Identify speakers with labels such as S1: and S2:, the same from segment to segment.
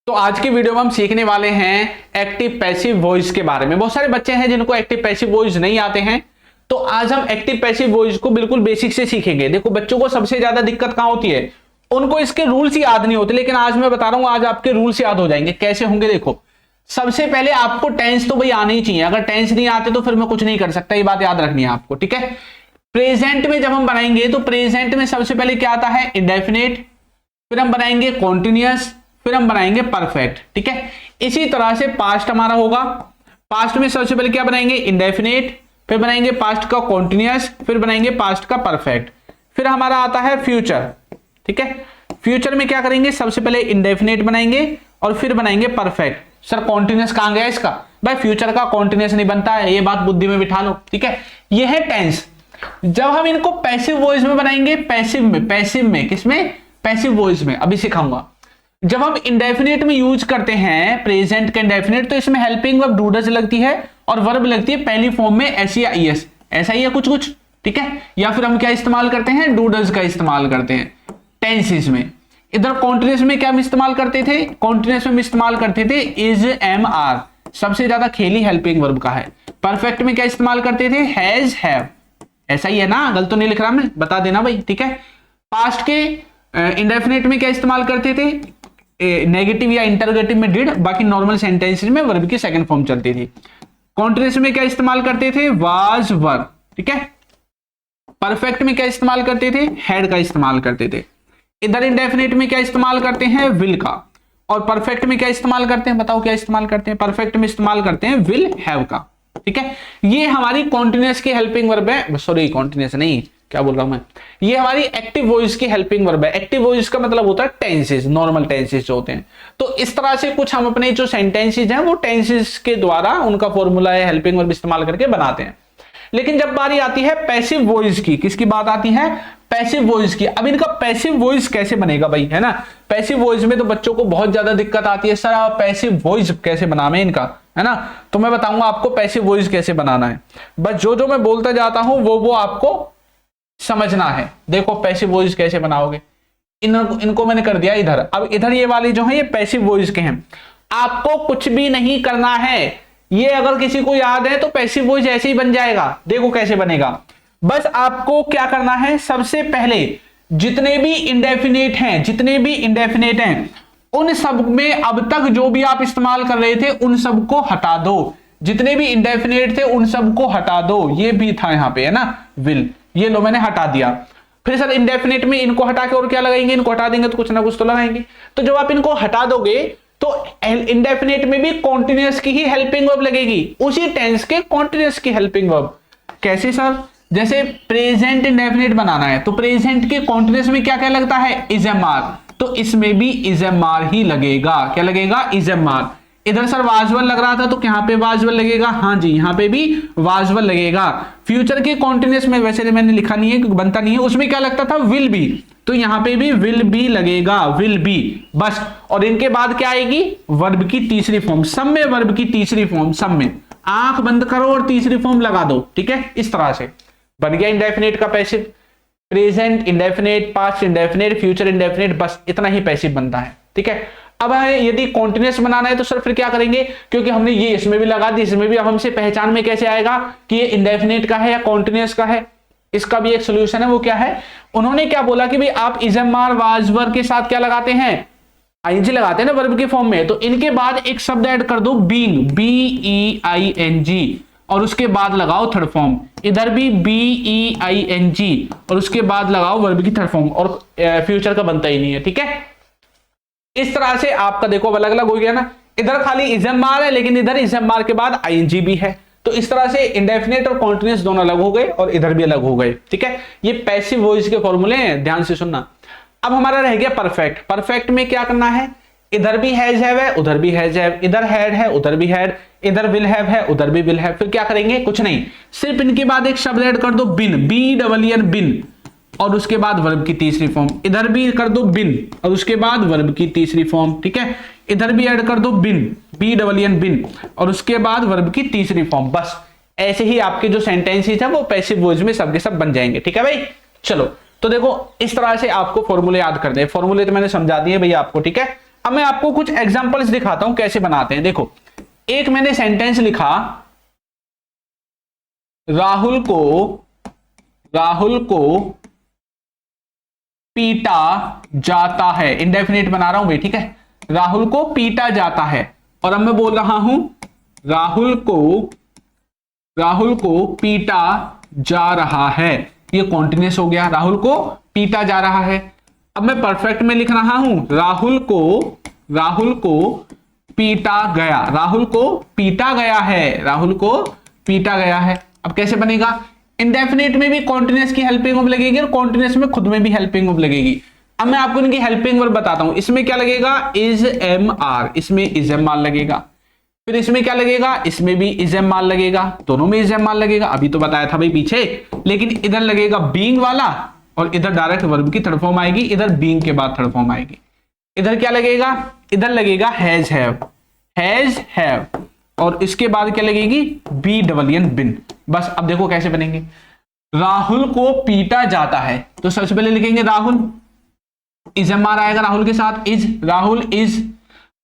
S1: तो आज की वीडियो में हम सीखने वाले हैं एक्टिव पैसिव वॉइस के बारे में। बहुत सारे बच्चे हैं जिनको एक्टिव पैसिव वॉइस नहीं आते हैं, तो आज हम एक्टिव पैसिव वॉइस को बिल्कुल बेसिक से सीखेंगे। देखो बच्चों को सबसे ज्यादा दिक्कत कहां होती है, उनको इसके रूल्स याद नहीं होते, लेकिन आज मैं बता रहा हूं, आज आपके रूल्स याद हो जाएंगे। कैसे होंगे देखो, सबसे पहले आपको टेंस तो भाई आने ही चाहिए। अगर टेंस नहीं आते तो फिर मैं कुछ नहीं कर सकता, ये बात याद रखनी है आपको, ठीक है। प्रेजेंट में जब हम बनाएंगे तो प्रेजेंट में सबसे पहले क्या आता है, इंडेफिनिट, फिर हम बनाएंगे कॉन्टिन्यूअस, फिर हम बनाएंगे परफेक्ट, ठीक है। इसी तरह से पास्ट हमारा होगा। पास्ट में सबसे पहले क्या बनाएंगे, इंडेफिनिट, फिर बनाएंगे पास्ट का कॉन्टिन्यूअस, फिर बनाएंगे पास्ट का परफेक्ट, फिर हमारा आता है फ्यूचर, ठीक है। फ्यूचर में क्या करेंगे, सबसे पहले इंडेफिनिट बनाएंगे और फिर बनाएंगे परफेक्ट। सर कॉन्टिन्यूअस कहां गया इसका, भाई फ्यूचर का कॉन्टिन्यूअस नहीं बनता है, ये बात बुद्धि में बिठा लो, ठीक है। ये है टेंस। जब हम इनको पैसिव वॉइस में बनाएंगे, पैसिव में किसमें, पैसिव वॉइस में, अभी सिखाऊंगा। जब हम इंडेफिनिट में यूज करते हैं प्रेजेंट का इंडेफिनिट, तो इसमें हेल्पिंग वर्ब डूडस लगती है और वर्ब लगती है पहली फॉर्म में एस या ईएस, ऐसा ही है कुछ, ठीक है। या फिर हम क्या इस्तेमाल करते हैं, डूडस का इस्तेमाल करते हैं टेंसेस में। इधर कॉन्टिन्यूअस में क्या हम इस्तेमाल करते थे, कॉन्टिन्यूअस में इस्तेमाल करते थे इज, एम, आर, सबसे ज्यादा खेली हेल्पिंग वर्ब का है। परफेक्ट में क्या इस्तेमाल करते थे, हैज, हैव, ऐसा ही है ना, गलत तो नहीं लिख रहा मैं, बता देना भाई, ठीक है। पास्ट के इंडेफिनिट में क्या इस्तेमाल करते थे, नेगेटिव या इंटरोगेटिव में डिड, बाकी नॉर्मल सेंटेंसेस में वर्ब की सेकंड फॉर्म चलती थी। कॉन्टिन्यूअस में क्या इस्तेमाल करते थे, वाज, वर, ठीक है। परफेक्ट में क्या इस्तेमाल करते थे, हैड का इस्तेमाल करते थे। इधर इंडेफिनिट में क्या इस्तेमाल करते हैं, विल का, और परफेक्ट में क्या इस्तेमाल करते हैं, बताओ क्या इस्तेमाल करते हैं, परफेक्ट में इस्तेमाल करते हैं विल, हैव का, ठीक है। ये हमारी कॉन्टिन्यूअस की हेल्पिंग वर्ब है, सॉरी कॉन्टिन्यूअस नहीं, क्या बोल रहा हूं मैं, ये हमारी एक्टिव वॉइस की हेल्पिंग वर्ब है। एक्टिव वॉइस का मतलब होता है टेंसेस, नॉर्मल टेंसेस जो होते हैं। तो इस तरह से कुछ हम अपने जो सेंटेंसेस हैं वो टेंसेस के द्वारा उनका फॉर्मूला या हेल्पिंग वर्ब इस्तेमाल करके बनाते हैं। लेकिन जब बारी आती है पैसिव वॉइस की, किसकी बात आती है, पैसिव वॉइस की। अब इनका पैसिव वॉइस कैसे बनेगा भाई, है ना। पैसिव वॉइस में तो बच्चों को बहुत ज्यादा दिक्कत आती है, सर आप पैसिव वॉइस कैसे बनावे इनका, है ना। तो मैं बताऊंगा आपको पैसिव वॉइस कैसे बनाना है। बस जो मैं बोलता जाता हूं वो आपको समझना है। देखो पैसिव वॉइस कैसे बनाओगे, इनको मैंने कर दिया इधर। अब इधर ये वाली जो है ये पैसिव वॉइस के हैं, आपको कुछ भी नहीं करना है। ये अगर किसी को याद है तो पैसिव वॉइस ऐसे ही बन जाएगा। देखो कैसे बनेगा, बस आपको क्या करना है, सबसे पहले जितने भी इंडेफिनेट हैं उन सब में अब तक जो भी आप इस्तेमाल कर रहे थे उन सब को हटा दो। जितने भी इंडेफिनेट थे उन सब को हटा दो। ये भी था यहां पे, है ना, विल, ये लो मैंने हटा दिया। फिर सर इंडेफिनेट में इनको हटा के और क्या लगाएंगे, इनको हटा देंगे तो कुछ ना कुछ तो लगाएंगे। तो जब आप इनको हटा दोगे तो इंडेफिनेट में भी कॉन्टिन्यूअस की ही हेल्पिंग वर्ब लगेगी, उसी टेंस के कॉन्टिन्यूअस की हेल्पिंग वर्ब। कैसे सर, जैसे प्रेजेंट इंडेफिनेट बनाना है तो प्रेजेंट के कॉन्टिन्यूअस में क्या क्या लगता है, इज, एम, आर, तो इसमें भी इज, एम, आर ही लगेगा। क्या लगेगा, इज, एम, आर। इधर सर वाजवल लग रहा था तो यहाँ पे वाजवल लगेगा, हाँ जी यहाँ पे भी वाजवल लगेगा। फ्यूचर के कॉन्टिन्यूअस में वैसे मैंने लिखा नहीं है क्योंकि बनता नहीं है, उसमें क्या लगता था, विल बी, तो यहाँ पे भी विल बी लगेगा, विल बी, बस। और इनके बाद क्या आएगी, वर्ब की तीसरी फॉर्म, सब में वर्ब की तीसरी फॉर्म, सब में आंख बंद करो और तीसरी फॉर्म लगा दो, ठीक है। इस तरह से बन गया इंडेफिनिट का passive. Present indefinite, past indefinite, future indefinite, बस इतना ही पैसिव बनता है, ठीक है। अब यदि कॉन्टिन्यूअस बनाना है तो सर फिर क्या करेंगे, क्योंकि हमने ये इसमें भी लगा दी, इसमें भी, अब हमसे पहचान में कैसे आएगा कि ये इंडेफिनिट का है या कॉन्टिन्यूअस का है। इसका भी एक सोल्यूशन है, वो क्या है, उन्होंने क्या बोला कि भाई आप इज, एम, आर, वाज, वर के साथ क्या लगाते हैं, आईएनजी लगाते हैं ना वर्ब के फॉर्म में, तो इनके बाद एक शब्द ऐड कर दो, बीइंग, BEING, और उसके बाद लगाओ थर्ड फॉर्म। इधर भी BEING और उसके बाद लगाओ वर्ब की थर्ड फॉर्म, और फ्यूचर का बनता ही नहीं है, ठीक है। इस तरह से आपका देखो अलग अलग हो गया ना। इधर खाली इज, एम, आर है, लेकिन इधर इज, एम, आर के बाद आईएनजी भी है। तो इस तरह से इंडेफिनेट और कॉन्टिन्यूअस दोनों अलग हो गए और इधर भी अलग हो गए, ठीक है। ये पैसिव वॉइस के फॉर्मूले हैं, ध्यान से सुनना। अब हमारा रह गया परफेक्ट। परफेक्ट में क्या करना है, इधर भी हैज, हैव है, उधर भी हैज, हैव, इधर हैड है, उधर भी हैड, इधर विल हैव है, उधर भी विल हैव। फिर क्या करेंगे, कुछ नहीं, सिर्फ इनके बाद एक शब्द ऐड कर दो, बिन, BEEN, बिन, और उसके बाद वर्ब की तीसरी फॉर्म। इधर भी कर दो बिन और उसके बाद वर्ब की तीसरी फॉर्म, ठीक है। इधर भी ऐड कर दो बिन, BEEN, बिन, और उसके बाद वर्ब की तीसरी फॉर्म। बस ऐसे ही आपके जो सेंटेंसेस हैं वो पैसिव वॉइस में सबके सब बन जाएंगे, ठीक है भाई। चलो तो देखो इस तरह से आपको फॉर्मूले याद कर दे। फॉर्मूले तो मैंने समझा दिए भैया आपको, ठीक है। अब मैं आपको कुछ एग्जांपल्स दिखाता हूं कैसे बनाते हैं। देखो, एक मैंने सेंटेंस लिखा, राहुल को पीटा जाता है, इंडेफिनिट बना रहा हूं भाई, ठीक है। राहुल को पीटा जाता है, और अब मैं बोल रहा हूं राहुल को पीटा जा रहा है। ये कॉन्टिन्यूस हो गया, राहुल को पीटा जा रहा है। अब मैं परफेक्ट में लिख रहा हूं राहुल को पीटा गया, राहुल को पीटा गया है, राहुल को पीटा गया है। अब कैसे बनेगा? इंडेफिनिट में भी कॉन्टिन्यूस की हेल्पिंग वर्ब लगेगी और कॉन्टिन्यूस में खुद में भी हेल्पिंग वर्ब लगेगी। अब मैं आपको इनकी हेल्पिंग वर्ब बताता हूं। इसमें क्या लगेगा? इज एम आर, इसमें इज एम आर लगेगा। फिर इसमें क्या लगेगा? इसमें भी इज एम आर लगेगा, दोनों में इज एम आर लगेगा, अभी तो बताया था भाई पीछे। लेकिन इधर लगेगा बीइंग वाला, और इधर डायरेक्ट वर्ब की थर्ड फॉर्म आएगी, इधर बीइंग के बाद थर्ड फॉर्म आएगी। इधर क्या लगेगा? इधर लगेगा हैज हैव, और इसके बाद क्या लगेगी? बी डबल एन बिन। बस अब देखो कैसे बनेंगे। राहुल को पीटा जाता है, तो सबसे पहले लिखेंगे राहुल, इज एम आर आएगा राहुल के साथ, इज, राहुल इज।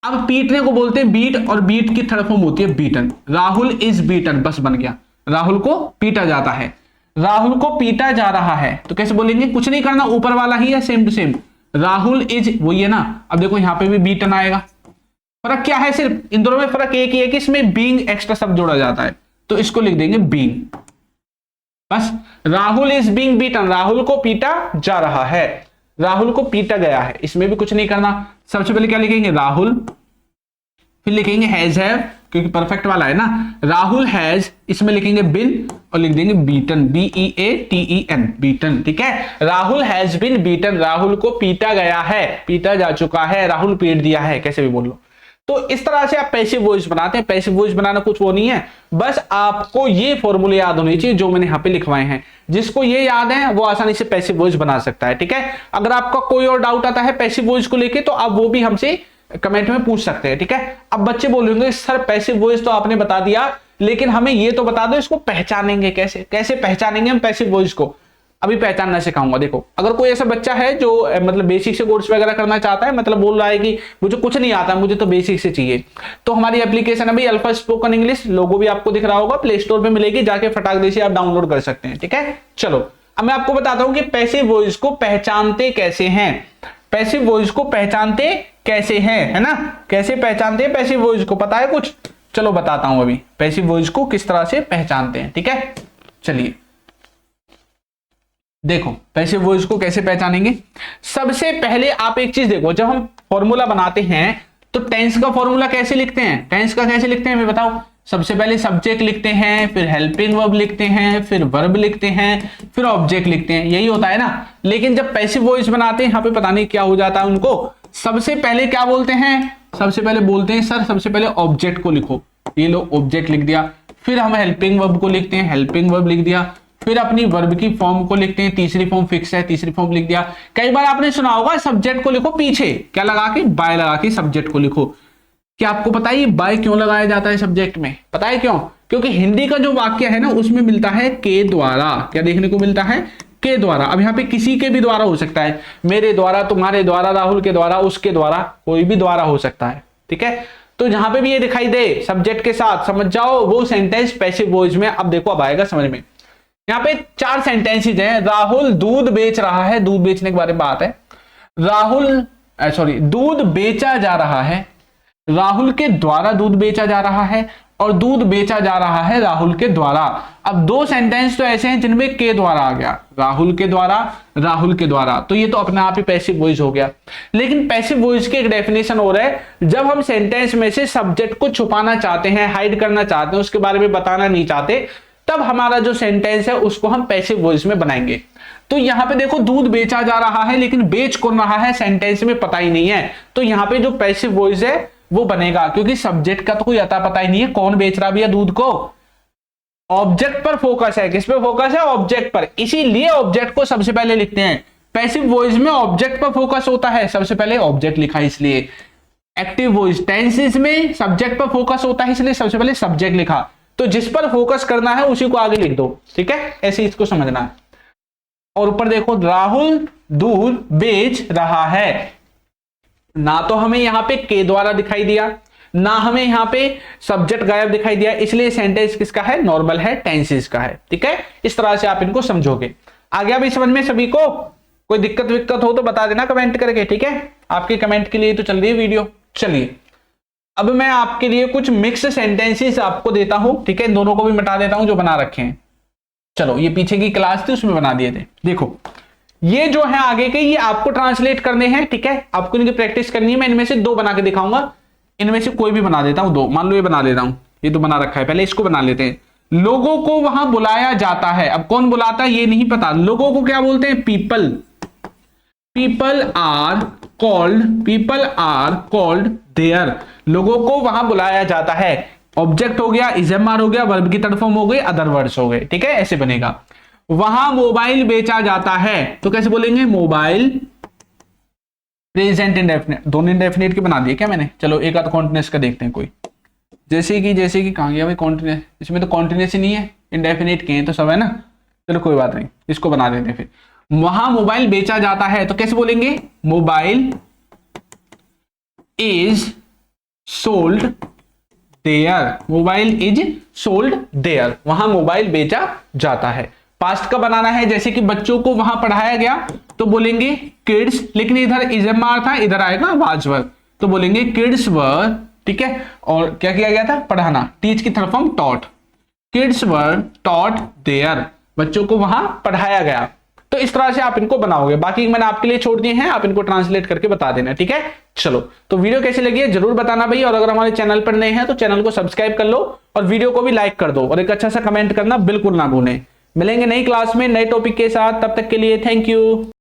S1: अब पीटने को बोलते हैं बीट, और बीट की थर्ड फॉर्म होती है बीटन। राहुल इज बीटन, बस बन गया। राहुल को पीटा जाता है, राहुल को पीटा जा रहा है, तो कैसे बोलेंगे? कुछ नहीं करना, ऊपर वाला ही है, same to same. Rahul is वही है ना। अब देखो यहां पे भी बीटन आएगा। फर्क क्या है? सिर्फ इन दोनों में फर्क एक ही है कि इसमें बीइंग एक्स्ट्रा शब्द जोड़ा जाता है, तो इसको लिख देंगे बीइंग। बस, Rahul is being beaten, Rahul को पीटा जा रहा है, राहुल को पीटा गया है, इसमें भी कुछ नहीं करना। सबसे पहले क्या लिखेंगे? राहुल, फिर लिखेंगे हैज हैव, क्योंकि परफेक्ट वाला है ना। राहुल हैज, इसमें लिखेंगे बिन, और लिख देंगे बीटन, BEATEN, बीटन, ठीक है। Rahul has been beaten, Rahul को पीटा गया है, पीटा जा चुका है, राहुल पीट दिया है, कैसे भी बोल लो। तो इस तरह से आप पैसिव वॉइस बनाते हैं। पैसिव वॉइस बनाना कुछ वो नहीं है, बस आपको ये फॉर्मूले याद होने चाहिए जो मैंने यहाँ पे लिखवाए हैं। जिसको ये याद है वो आसानी से पैसिव वॉइस बना सकता है, ठीक है। अगर आपका कोई और डाउट आता है पैसिव वॉइस को लेके, तो आप वो भी हमसे कमेंट में पूछ सकते हैं, ठीक है। अब बच्चे बोलेंगे सर पैसिव वॉइस तो आपने बता दिया, लेकिन हमें ये तो बता दो इसको पहचानेंगे कैसे, कैसे पहचानेंगे हम पैसिव वॉइस को। अभी पहचानना सिखाऊंगा। देखो, अगर कोई ऐसा बच्चा है जो मतलब बेसिक से कोर्स वगैरह करना चाहता है, मतलब बोल रहा है कि मुझे कुछ नहीं आता, मुझे तो बेसिक से चाहिए, तो हमारी एप्लीकेशन है भाई अल्फा स्पोकन इंग्लिश, लोगो भी आपको दिख रहा होगा, प्ले स्टोर पे मिलेगी, जाके फटाक दे से आप डाउनलोड कर सकते हैं, ठीक है। चलो अब मैं आपको बताता हूं कि पैसिव वॉइस को पहचानते कैसे हैं। पैसिव वॉइस को पहचानते कैसे हैं, है ना, कैसे पहचानते हैं पैसिव वॉइस को, पता है कुछ? चलो बताता हूं अभी पैसिव वॉइस को किस तरह से पहचानते हैं, ठीक है। चलिए देखो पैसिव वॉइस को कैसे पहचानेंगे। सबसे पहले आप एक चीज देखो, जब हम फॉर्मूला बनाते हैं तो टेंस का फॉर्मूला कैसे लिखते हैं? टेंस का कैसे लिखते हैं मैं बताओ। सबसे पहले सब्जेक्ट लिखते हैं, फिर हेल्पिंग वर्ब लिखते हैं, फिर वर्ब लिखते हैं, फिर ऑब्जेक्ट लिखते हैं, यही होता है ना। लेकिन जब पैसिव वॉइस बनाते हैं यहाँ पे पता नहीं क्या हो जाता है उनको, सबसे पहले क्या बोलते हैं? सबसे पहले बोलते हैं सर सबसे पहले ऑब्जेक्ट को लिखो, ये लो ऑब्जेक्ट लिख दिया। फिर हम हेल्पिंग वर्ब को लिखते हैं, हेल्पिंग वर्ब लिख दिया। फिर अपनी वर्ब की फॉर्म को लिखते हैं, तीसरी फॉर्म फिक्स है, तीसरी फॉर्म लिख दिया। कई बार आपने सुना होगा सब्जेक्ट को लिखो पीछे, क्या लगा के? बाय लगा के सब्जेक्ट को लिखो। क्या आपको पता है ये बाय क्यों लगाया जाता है सब्जेक्ट में? पता है क्यों? क्योंकि हिंदी का जो वाक्य है ना उसमें मिलता है के द्वारा। क्या देखने को मिलता है? के द्वारा। अब यहाँ पे किसी के भी द्वारा हो सकता है, मेरे द्वारा, तुम्हारे द्वारा, राहुल के द्वारा, उसके द्वारा, कोई भी द्वारा हो सकता है, ठीक है। तो जहां पे भी ये दिखाई दे सब्जेक्ट के साथ, समझ जाओ वो सेंटेंस पैसिव वॉइस में। अब देखो अब आएगा समझ में। यहाँ पे 4 सेंटेंसेज हैं। राहुल दूध बेच रहा है, दूध बेचने के बारे में बात है। दूध बेचा जा रहा है, राहुल के द्वारा दूध बेचा जा रहा है, और दूध बेचा जा रहा है राहुल के द्वारा। अब 2 सेंटेंस तो ऐसे हैं जिनमें के द्वारा आ गया, राहुल के द्वारा, राहुल के द्वारा, तो ये तो अपने आप ही पैसिव वॉइस हो गया। लेकिन पैसिव वॉइस की एक डेफिनेशन हो रहा है, जब हम सेंटेंस में से सब्जेक्ट को छुपाना चाहते हैं, हाइड करना चाहते हैं, उसके बारे में बताना नहीं चाहते, तब हमारा जो सेंटेंस है उसको हम पैसिव वॉइस में बनाएंगे। तो यहां पे देखो दूध बेचा जा रहा है, लेकिन बेच कौन रहा है सेंटेंस में पता ही नहीं है, तो यहां पे जो पैसिव वॉइस है वो बनेगा, क्योंकि सब्जेक्ट का तो कोई अता पता ही नहीं है कौन बेच रहा भैया दूध को। ऑब्जेक्ट पर फोकस है, किस पे फोकस है? ऑब्जेक्ट पर, इसीलिए ऑब्जेक्ट को सबसे पहले लिखते हैं। पैसिव वॉइस में ऑब्जेक्ट पर फोकस होता है, सबसे पहले ऑब्जेक्ट लिखा इसलिए। एक्टिव वॉइस टेंसेस में सब्जेक्ट पर फोकस होता है, इसलिए सबसे पहले सब्जेक्ट लिखा। तो जिस पर फोकस करना है उसी को आगे लिख दो, ठीक है, ऐसे इसको समझना है। और ऊपर देखो राहुल दूध बेच रहा है, ना तो हमें यहां पे के द्वारा दिखाई दिया, ना हमें यहां पे सब्जेक्ट गायब दिखाई दिया, इसलिए सेंटेंस किसका है, नॉर्मल है, टेंसेस का है। ठीक है, इस तरह से आप इनको समझोगे। आ गया भी समझ में सभी को? कोई दिक्कत विक्कत हो तो बता देना कमेंट करके। ठीक है, आपके कमेंट के लिए तो चल रही है वीडियो। चलिए अब मैं आपके लिए कुछ मिक्स सेंटेंसेस आपको देता हूं। ठीक है, इन दोनों को भी मिटा देता हूं जो बना रखे हैं। चलो, ये पीछे की क्लास थी उसमें बना दिए थे। देखो ये जो है आगे के, ये आपको ट्रांसलेट करने हैं। ठीक है, आपको इनकी प्रैक्टिस करनी है। मैं इनमें से दो बना के दिखाऊंगा, इनमें से कोई भी बना देता हूं, दो। मान लो ये बना लेता हूं, ये तो बना रखा है, पहले इसको बना लेते हैं। लोगों को वहां बुलाया जाता है। अब कौन बुलाता है ये नहीं पता। लोगों को क्या बोलते हैं, people. People are called there. लोगों को वहां बुलाया जाता है। ऑब्जेक्ट हो गया, इजएमआर हो गया, वर्ब की थर्ड फॉर्म हो गई, अदर वर्ड्स हो गए। ठीक है, ऐसे बनेगा। वहां मोबाइल बेचा जाता है, तो कैसे बोलेंगे, मोबाइल। प्रेजेंट इंडेफिनिट, दोनों इंडेफिनिट के बना दिए क्या मैंने? चलो एक आध कॉन्टिन्यूस का देखते हैं कोई। जैसे कि कहां गया भाई कॉन्टिन्यूस? इसमें तो कॉन्टिन्यूस ही नहीं है, इंडेफिनिट के हैं तो सब है ना। चलो कोई बात नहीं, इसको बना देते हैं फिर। वहां मोबाइल बेचा जाता है, तो कैसे बोलेंगे, mobile is sold there. Mobile is sold there, वहां मोबाइल बेचा जाता है। पास्ट का बनाना है, जैसे कि बच्चों को वहां पढ़ाया गया, तो बोलेंगे किड्स, लेकिन इधर इजएमआर था, इधर आएगा वाज वर, तो बोलेंगे किड्स वर। ठीक है, और क्या किया गया था, पढ़ाना, टीच की third form taught. Kids were taught there, बच्चों को वहां पढ़ाया गया। तो इस तरह से आप इनको बनाओगे। बाकी मैंने आपके लिए छोड़ दिए हैं, आप इनको ट्रांसलेट करके बता देना। ठीक है, चलो तो वीडियो कैसी लगी है जरूर बताना भाई। और अगर हमारे चैनल पर नए हैं तो चैनल को सब्सक्राइब कर लो और वीडियो को भी लाइक कर दो, और एक अच्छा सा कमेंट करना बिल्कुल ना भूलें। मिलेंगे नई क्लास में नए टॉपिक के साथ, तब तक के लिए थैंक यू।